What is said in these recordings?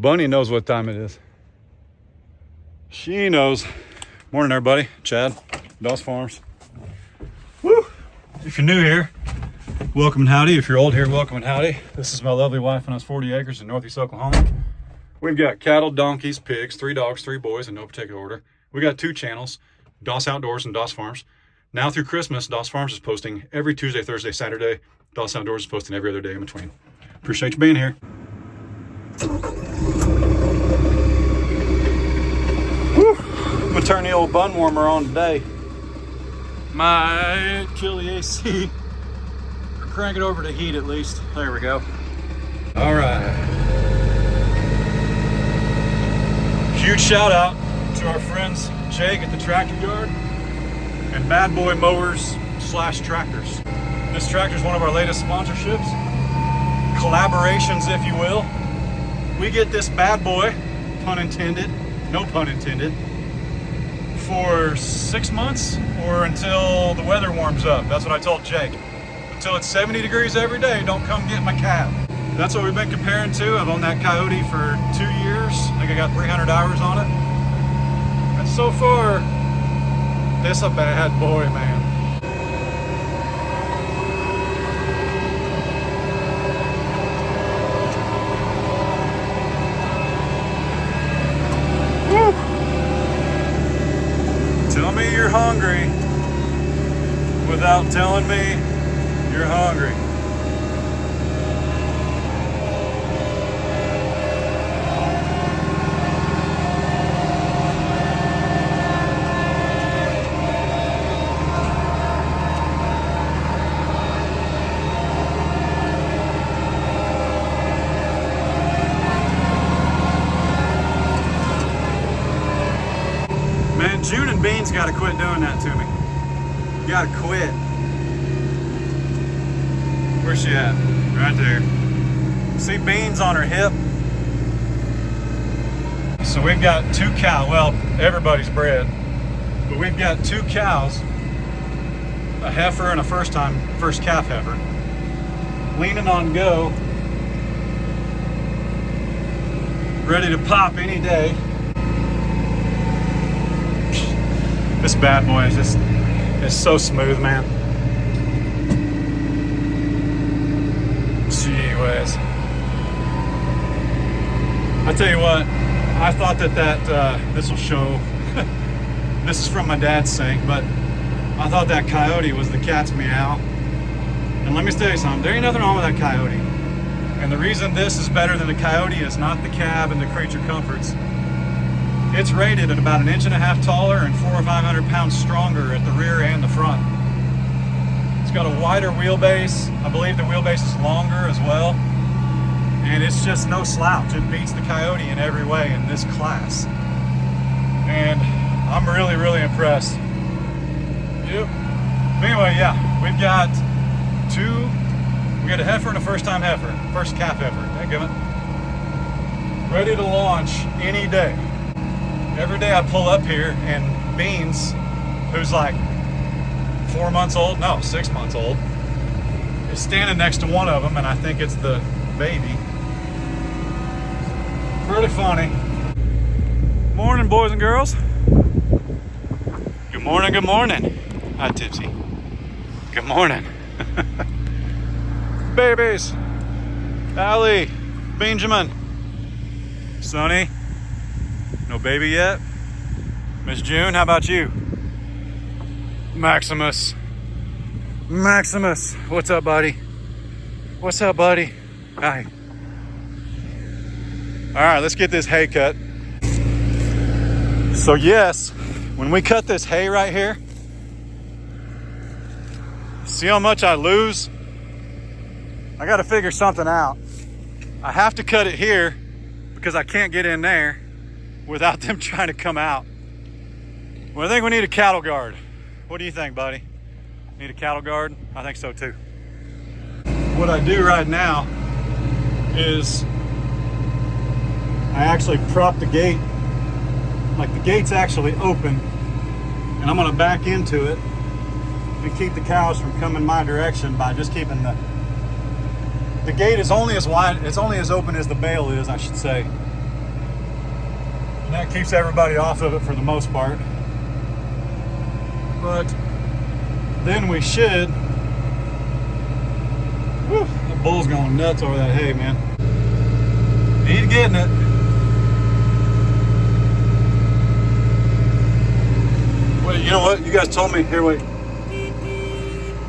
Bunny knows what time it is. She knows. Morning, everybody. Chad, Doss Farms. Woo! If you're new here, welcome and howdy. If you're old here, welcome and howdy. This is my lovely wife and us 40 acres in Northeast Oklahoma. We've got cattle, donkeys, pigs, 3 dogs, 3 boys in no particular order. We got 2 channels, Doss Outdoors and Doss Farms. Now through Christmas, Doss Farms is posting every Tuesday, Thursday, Saturday. Doss Outdoors is posting every other day in between. Appreciate you being here. Whew. I'm gonna turn the old bun warmer on today. Might kill the AC. Or crank it over to heat at least. There we go. All right. Huge shout out to our friends Jake at the tractor yard and Bad Boy Mowers / Tractors. This tractor is one of our latest sponsorships, collaborations, if you will. We get this bad boy, pun intended, no pun intended, for 6 months or until the weather warms up. That's what I told Jake. Until it's 70 degrees every day, don't come get my cab. That's what we've been comparing to. I've owned that Coyote for 2 years. I think I got 300 hours on it. And so far, this a bad boy, man. Woo! Tell me you're hungry without telling me you're hungry. Man, June and Beans gotta quit doing that to me. You gotta quit. Where's she at? Right there. See Beans on her hip? So we've got 2 cows. Well, everybody's bred. But we've got 2 cows. A heifer and a first calf heifer. Leaning on go. Ready to pop any day. This bad boy is just, it's so smooth, man. Gee whiz. I tell you what, I thought that this will show, this is from my dad's sink, but I thought that Coyote was the cat's meow. And let me tell you something, there ain't nothing wrong with that Coyote. And the reason this is better than the Coyote is not the cab and the creature comforts. It's rated at about 1.5 inches taller and 400 or 500 pounds stronger at the rear and the front. It's got a wider wheelbase. I believe the wheelbase is longer as well. And it's just no slouch. It beats the Coyote in every way in this class. And I'm really, really impressed. Yep. Anyway, yeah, we've got a heifer and a first calf heifer. Dadgummit. Ready to launch any day. Every day I pull up here and Beans, who's like 4 months old, no, 6 months old, is standing next to one of them, and I think it's the baby. Pretty funny. Morning, boys and girls. Good morning, good morning. Hi, Tipsy. Good morning. Babies. Allie, Benjamin, Sonny. No baby yet? Miss June, how about you? Maximus. Maximus, what's up, buddy? What's up, buddy? Hi. All right, let's get this hay cut. So yes, when we cut this hay right here, see how much I lose? I gotta figure something out. I have to cut it here because I can't get in there without them trying to come out. Well, I think we need a cattle guard. What do you think, buddy? Need a cattle guard? I think so too. What I do right now is I actually prop the gate, like the gate's actually open, and I'm gonna back into it and keep the cows from coming my direction by just keeping the gate is only as wide, it's only as open as the bale is, I should say. And that keeps everybody off of it for the most part. But then we should. Whew, the bull's going nuts over that hay, man. He's getting it. Wait, you know what? You guys told me. Here, wait.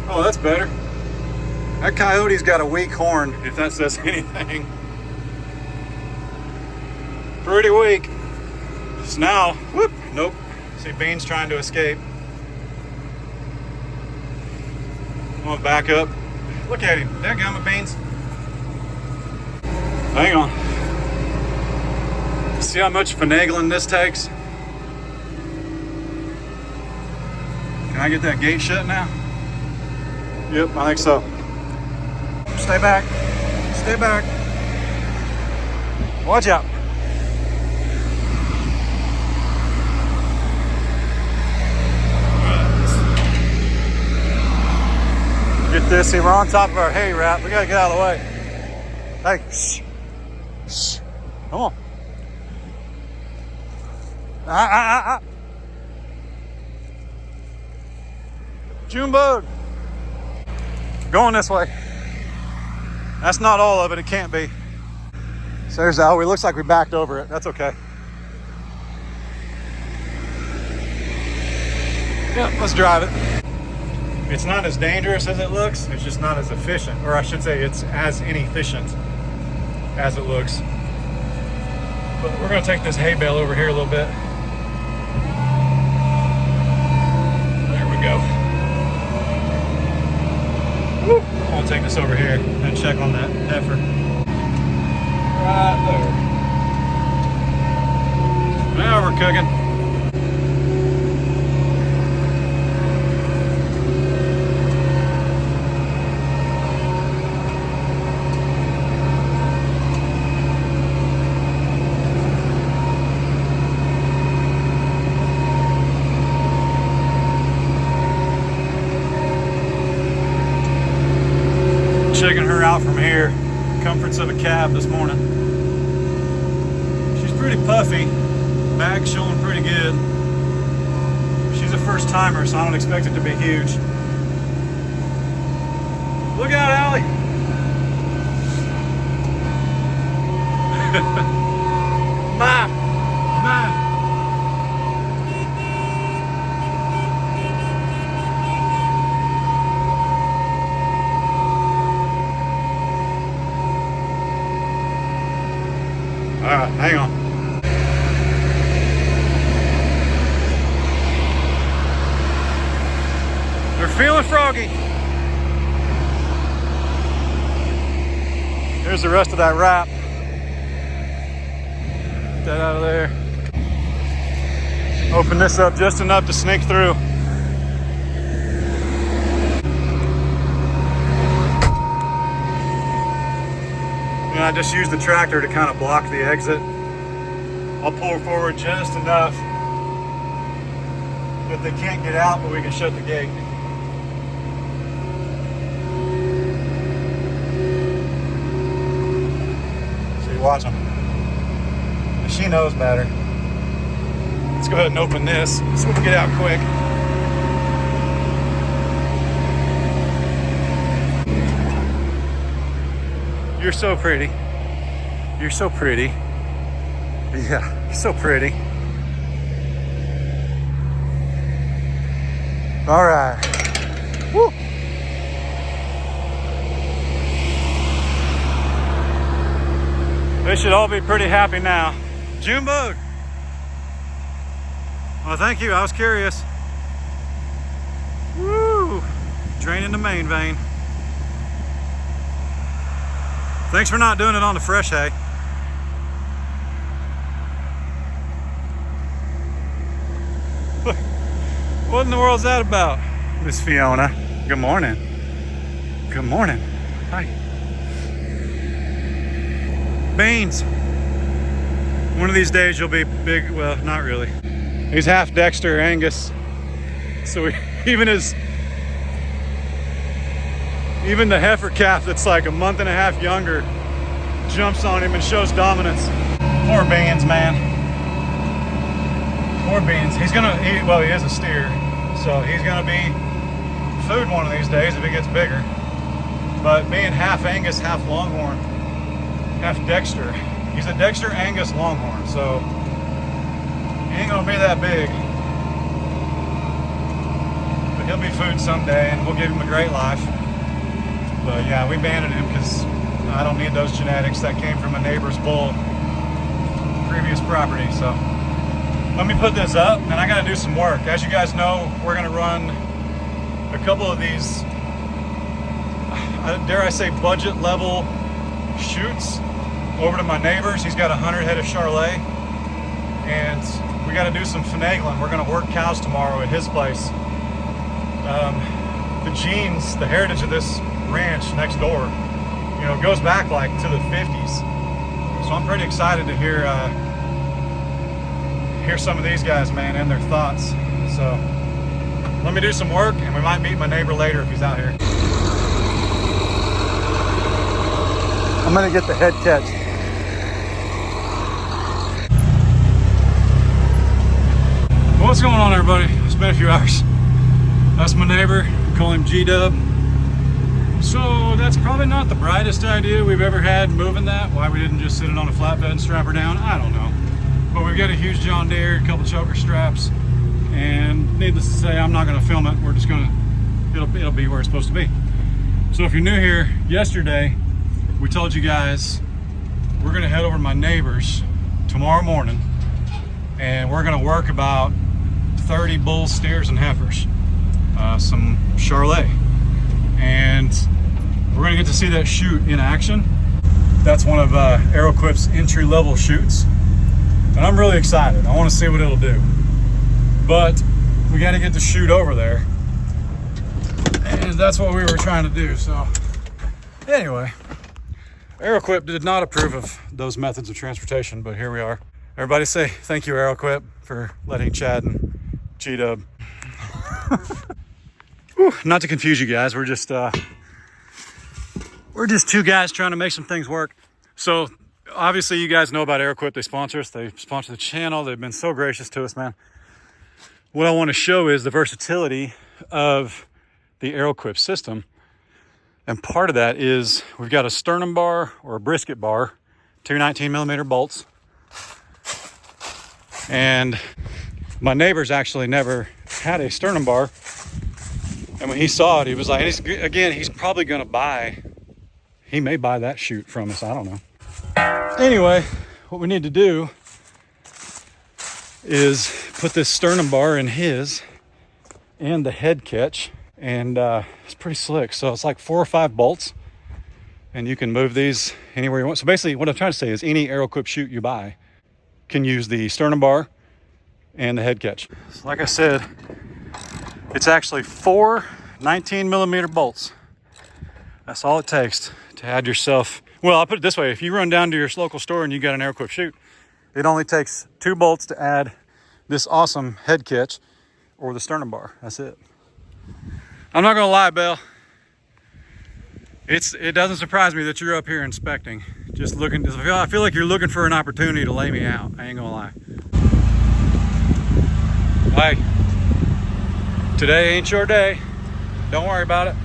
Oh, that's better. That coyote's got a weak horn, if that says anything. Pretty weak. So now, whoop, nope. See Bean's trying to escape. I'm gonna back up. Look at him. Dadgummit, Beans. Hang on. See how much finagling this takes? Can I get that gate shut now? Yep, I think so. Stay back. Stay back. Watch out. Get this. See, we're on top of our hay wrap. We gotta get out of the way. Hey, shh. Shh. Come on. Junebug. Going this way. That's not all of it. It can't be. So there's that. It looks like we backed over it. That's okay. Yep, let's drive it. It's not as dangerous as it looks. It's just not as efficient. Or I should say it's as inefficient as it looks. But we're going to take this hay bale over here a little bit. There we go. Woo. I'll take this over here and check on that heifer. Right there. Now we're cooking. Checking her out from here. Comforts of a cab this morning. She's pretty puffy. Bag's showing pretty good. She's a first timer, so I don't expect it to be huge. Look out, Allie. Mom. Mom. All right, hang on. They're feeling froggy. Here's the rest of that wrap. Get that out of there. Open this up just enough to sneak through. And I just use the tractor to kind of block the exit. I'll pull forward just enough that they can't get out, but we can shut the gate. See, watch them. She knows better. Let's go ahead and open this so we can get out quick. You're so pretty. You're so pretty. Yeah, you're so pretty. All right. Woo. They should all be pretty happy now. Junebug. Well, thank you. I was curious. Woo. Draining the main vein. Thanks for not doing it on the fresh hay. What in the world's that about, Miss Fiona? Good morning. Good morning. Hi. Beans. One of these days you'll be big. Well, not really. He's half Dexter Angus. So even the heifer calf that's like a month and a half younger jumps on him and shows dominance. Poor Beans, man. More beans. He's gonna eat, well, he is a steer, so he's gonna be food one of these days if he gets bigger. But being half Angus, half Longhorn, half Dexter, he's a Dexter Angus Longhorn, so he ain't gonna be that big. But he'll be food someday, and we'll give him a great life. But yeah, we abandoned him because I don't need those genetics. That came from a neighbor's bull, previous property. So let me put this up, and I gotta do some work. As you guys know, we're gonna run a couple of these, dare I say, budget level shoots over to my neighbor's. He's got 100 head of Charolais, and we got to do some finagling. We're going to work cows tomorrow at his place. The genes, the heritage of this ranch next door, you know, goes back like to the 50s. So I'm pretty excited to hear some of these guys, man, and their thoughts. So let me do some work, and we might meet my neighbor later if he's out here. I'm gonna get the head catch. What's going on, everybody? It's been a few hours. That's my neighbor. We call him G-Dub. So that's probably not the brightest idea we've ever had moving that. Why we didn't just sit it on a flatbed and strap her down, I don't know. But we've got a huge John Deere, a couple choker straps, and needless to say, I'm not gonna film it. We're just gonna, it'll be where it's supposed to be. So if you're new here, yesterday, we told you guys we're gonna head over to my neighbor's tomorrow morning, and we're gonna work about 30 bulls, steers, and heifers, some Charolais, and we're gonna get to see that shoot in action. That's one of ArrowQuip's entry-level shoots, and I'm really excited. I want to see what it'll do, but we got to get the shoot over there, and that's what we were trying to do. So anyway, ArrowQuip did not approve of those methods of transportation, but here we are. Everybody say thank you, ArrowQuip, for letting Chad and G-Dub. Not to confuse you guys, we're just two guys trying to make some things work. So obviously you guys know about ArrowQuip. They sponsor us, they sponsor the channel. They've been so gracious to us, man. What I want to show is the versatility of the ArrowQuip system. And part of that is we've got a sternum bar or a brisket bar, two 19mm bolts. And my neighbor's actually never had a sternum bar. And when he saw it, he was like, he's probably gonna he may buy that chute from us, I don't know. Anyway, what we need to do is put this sternum bar in his and the head catch, and it's pretty slick. So it's like 4 or 5 bolts, and you can move these anywhere you want. So basically what I'm trying to say is any ArrowQuip chute you buy can use the sternum bar and the head catch. So like I said, it's actually 4 19mm bolts. That's all it takes to add yourself. Well, I'll put it this way. If you run down to your local store and you got an ArrowQuip chute, it only takes 2 bolts to add this awesome head catch or the sternum bar. That's it. I'm not gonna lie, Belle. It doesn't surprise me that you're up here inspecting. Just looking, I feel like you're looking for an opportunity to lay me out. I ain't gonna lie. Hey, today ain't your day. Don't worry about it.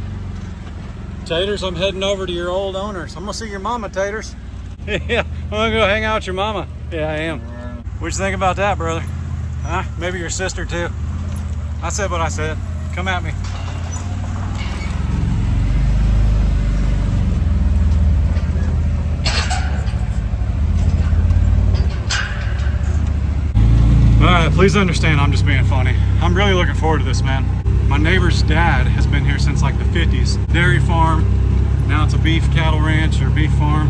Taters, I'm heading over to your old owners. I'm gonna see your mama, Taters. Yeah, I'm gonna go hang out with your mama. Yeah, I am. What'd you think about that, brother? Huh? Maybe your sister too. I said what I said. Come at me. Alright, please understand I'm just being funny. I'm really looking forward to this, man. My neighbor's dad has been here since like the 50s. Dairy farm, now it's a beef cattle ranch or beef farm.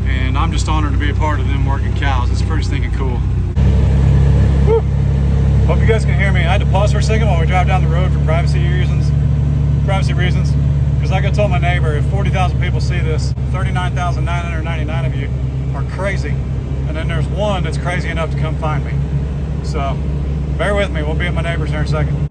And I'm just honored to be a part of them working cows. It's pretty stinking cool. Woo. Hope you guys can hear me. I had to pause for a second while we drive down the road for privacy reasons. Because like I told my neighbor, if 40,000 people see this, 39,999 of you are crazy. And then there's one that's crazy enough to come find me. So bear with me, we'll be at my neighbor's here in a second.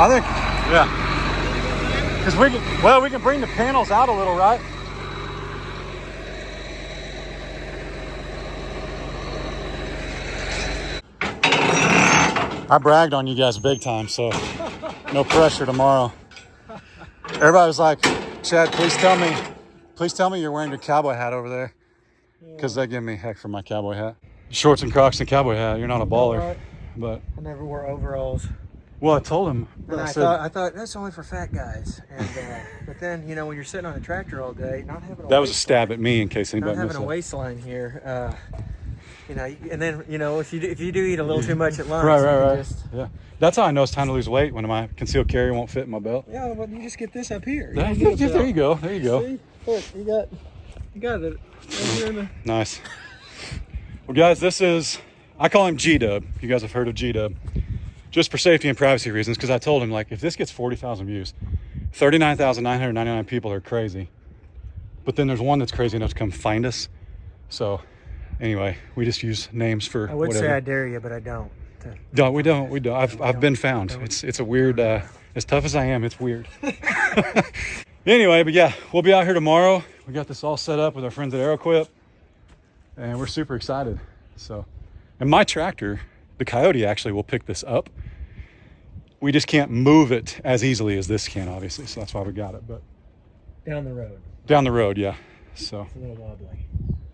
I think, yeah. Because we can bring the panels out a little, right? I bragged on you guys big time, so no pressure tomorrow. Everybody was like, Chad, please tell me you're wearing your cowboy hat over there. Because they give me heck for my cowboy hat. Shorts and Crocs and cowboy hat. You're not a baller. Right. But I never wore overalls. Well, I told him. And I thought that's only for fat guys. And but then, you know, when you're sitting on a tractor all day, not having that was a stab at me in case anybody not missed having a it. waistline here. You know, and then, you know, if you do eat a little too much at lunch, right. Yeah, that's how I know it's time to lose weight, when my concealed carry won't fit in my belt. Yeah, but you just get this up here. There you go. See? Look, you got it. Right here in the... Nice. Well, guys, I call him G-Dub. You guys have heard of G-Dub. Just for safety and privacy reasons, because I told him, like, if this gets 40,000 views, 39,999 people are crazy. But then there's one that's crazy enough to come find us. So, anyway, we just use names for I would whatever. say I dare you, but I don't. No, we don't. I've been found. It's a weird, as tough as I am, it's weird. Anyway, but yeah, we'll be out here tomorrow. We got this all set up with our friends at ArrowQuip, and we're super excited. So, and my tractor, the Coyote, actually will pick this up. We just can't move it as easily as this can, obviously. So that's why we got it. But down the road. Down the road, yeah. So it's a little wobbly.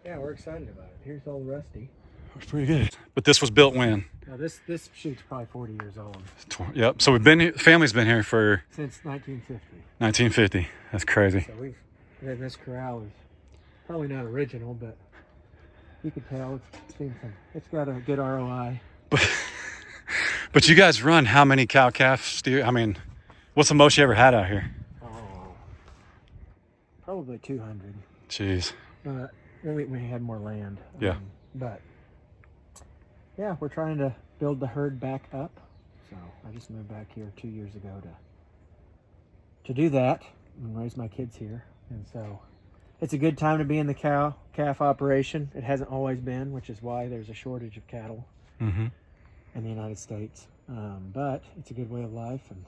Yeah, we're excited about it. Here's all rusty. It's pretty good. But this was built when? Now this chute's probably 40 years old. Yep. So family's been here for since 1950. 1950. That's crazy. So this corral is probably not original, but you could tell it's got a good ROI. But you guys run how many cow calf steer? I mean, what's the most you ever had out here? Oh, probably 200. Jeez. We had more land. Yeah. But yeah, we're trying to build the herd back up. So I just moved back here 2 years ago to do that and raise my kids here. And so it's a good time to be in the calf operation. It hasn't always been, which is why there's a shortage of cattle in the United States. But it's a good way of life, and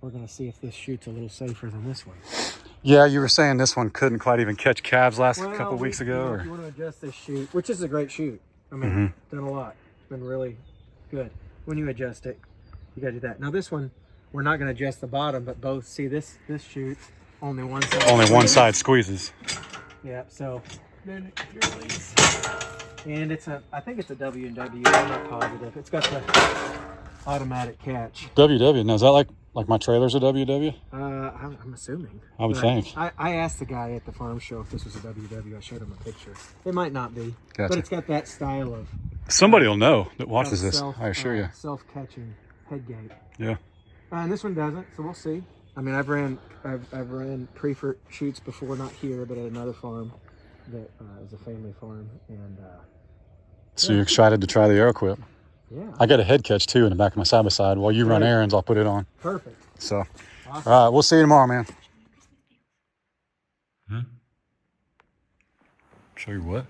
we're going to see if this chute's a little safer than this one. Yeah, you were saying this one couldn't quite even catch calves couple weeks ago. If you want to adjust this chute, which is a great chute. I mean, done a lot. It's been really good. When you adjust it, you got to do that. Now this one, we're not going to adjust the bottom, but both, see this chute, only one side. Only one side squeezes. Yeah, so then it release. And I think it's a W&W, I'm not positive. It's got the automatic catch. WW, now is that like my trailer's a WW? I'm assuming. I would think. I asked the guy at the farm show if this was a WW. I showed him a picture. It might not be, gotcha. But it's got that style of. Somebody will know that watches this. I assure you. Self-catching head gate. Yeah. And this one doesn't, so we'll see. I mean, I've ran pre-fert chutes before, not here, but at another farm that is a family farm, and. So you're excited to try the ArrowQuip? Yeah. I got a head catch too in the back of my side-by-side. While you run errands, I'll put it on. Perfect. So, awesome. All right, we'll see you tomorrow, man. Show you what?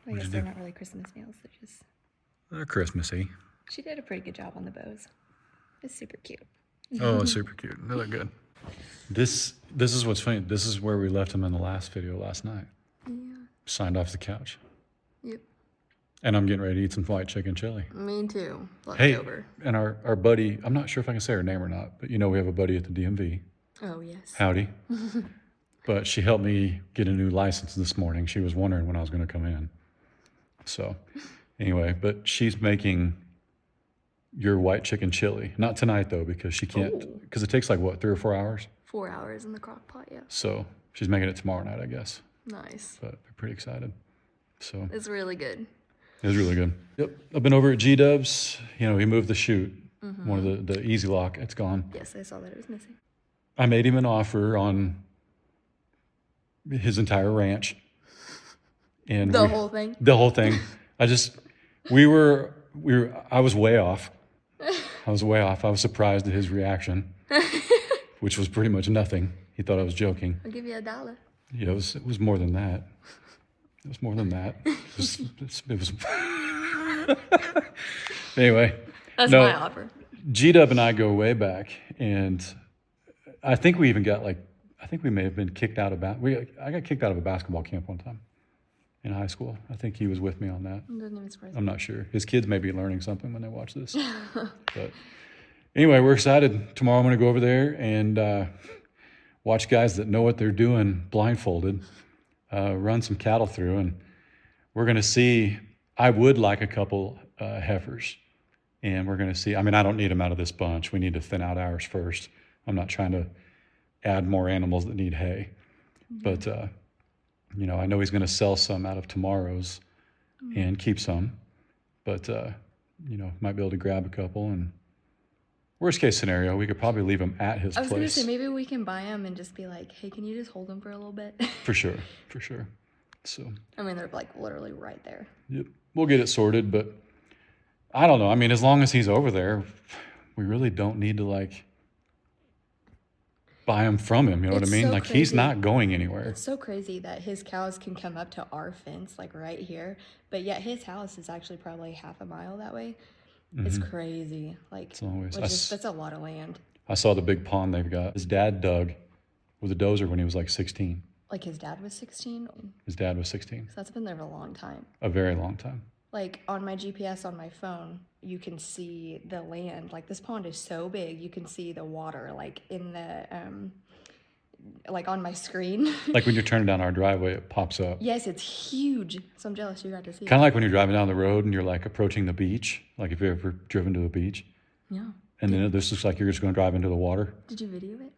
I guess they're not really Christmas nails. They're just... They're Christmassy. She did a pretty good job on the bows. It's super cute. Oh, it's super cute. They look good. This is what's funny. This is where we left him in the last video last night. Yeah. Signed off the couch. Yep. And I'm getting ready to eat some white chicken chili. Me too. Hey, Leftover. and our buddy, I'm not sure if I can say her name or not, but you know we have a buddy at the DMV. Oh, yes. Howdy. But she helped me get a new license this morning. She was wondering when I was going to come in. So anyway, but she's making your white chicken chili. Not tonight though, because she can't, because it takes like what, 3 or 4 hours? 4 hours in the crock pot, yeah. So she's making it tomorrow night, I guess. Nice. But we're pretty excited. So it's really good. It was really good. Yep. I've been over at G-Dub's. You know, he moved the chute. One of the easy lock. It's gone. Yes, I saw that it was missing. I made him an offer on his entire ranch. And the whole thing? The whole thing. I was way off. I was surprised at his reaction, which was pretty much nothing. He thought I was joking. I'll give you $1. Yeah, it was more than that. It was more than that. It was anyway. That's my offer. G-Dub and I go way back, and I think we even got I think we may have been kicked out of I got kicked out of a basketball camp one time in high school. I think he was with me on that. Doesn't even surprise I'm me. not sure. His kids may be learning something when they watch this. But anyway, we're excited. Tomorrow I'm going to go over there and watch guys that know what they're doing blindfolded, run some cattle through, and we're going to see. I would like a couple heifers, and we're going to see. I mean, I don't need them out of this bunch. We need to thin out ours first. I'm not trying to add more animals that need hay, but I know he's going to sell some out of tomorrow's and keep some, but might be able to grab a couple. And worst case scenario, we could probably leave them at his I was going to place. say, maybe we can buy them and just be like, hey, can you just hold them for a little bit? For sure. So. I mean, they're like literally right there. Yep. We'll get it sorted, but I don't know. I mean, as long as he's over there, we really don't need to buy them from him. You know what I mean? So He's crazy. not going anywhere. It's so crazy that his cows can come up to our fence, like right here, but yet his house is actually probably half a mile that way. It's crazy. It's always, That's a lot of land. I saw the big pond they've got. His dad dug with a dozer when he was 16. Like his dad was 16? His dad was 16. So that's been there for a long time. A very long time. Like on my GPS on my phone, you can see the land. Like this pond is so big, you can see the water like in the like on my screen. Like when you're turning down our driveway, it pops up. Yes, it's huge. So I'm jealous you got to see Kind it. of like when you're driving down the road and you're approaching the beach. Like if you've ever driven to a beach. Yeah. And then this looks like you're just going to drive into the water. Did you video it?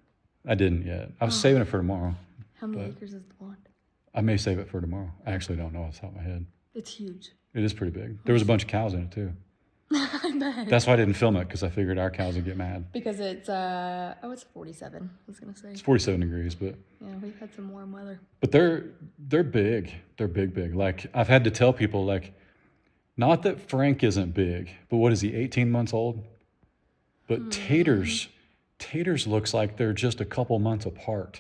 I didn't yet. I was saving it for tomorrow. How many acres is the pond? I may save it for tomorrow. I actually don't know off the top of my head. It's huge. It is pretty big. There was a bunch of cows in it too. I bet. That's why I didn't film it, because I figured our cows would get mad. Because it's it's 47. I was gonna say. It's 47 degrees, but Yeah, we've had some warm weather. they're big. They're big. Like I've had to tell people, not that Frank isn't big, but what is he, 18 months old? But Taters looks like they're just a couple months apart.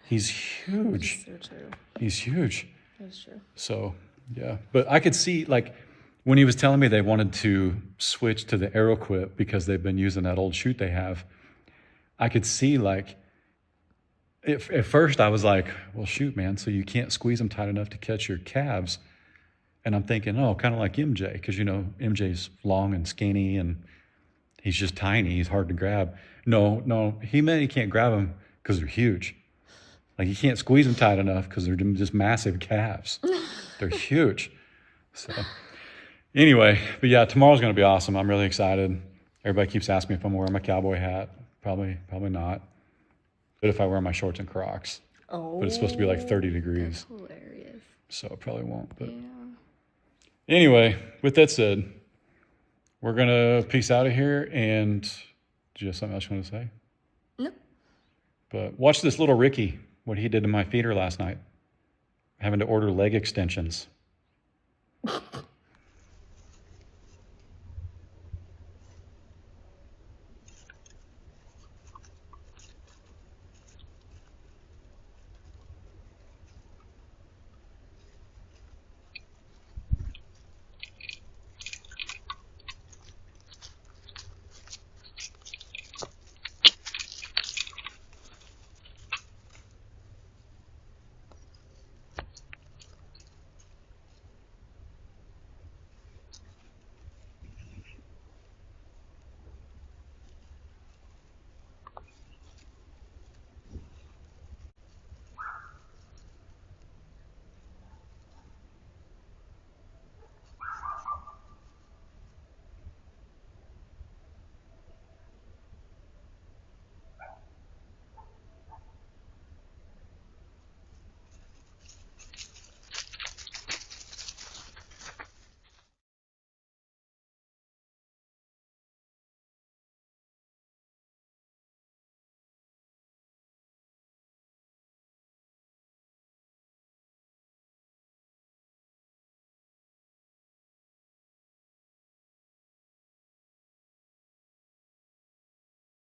He's huge. So true. He's huge. That's true. So, yeah. But I could see, when he was telling me they wanted to switch to the ArrowQuip because they've been using that old chute they have, I could see, at first I was like, well, shoot, man, so you can't squeeze them tight enough to catch your calves. And I'm thinking, kind of like MJ, because, MJ's long and skinny and he's just tiny. He's hard to grab. No, he meant he can't grab them because they're huge. You can't squeeze them tight enough because they're just massive calves. They're huge. So anyway, but yeah, tomorrow's going to be awesome. I'm really excited. Everybody keeps asking me if I'm wearing my cowboy hat. Probably not. But if I wear my shorts and Crocs. Oh. But it's supposed to be 30 degrees. That's hilarious. So I probably won't. But Yeah. anyway, with that said, we're going to peace out of here. And do you have something else you want to say? Nope. But watch this little Ricky, what he did to my feeder last night. Having to order leg extensions.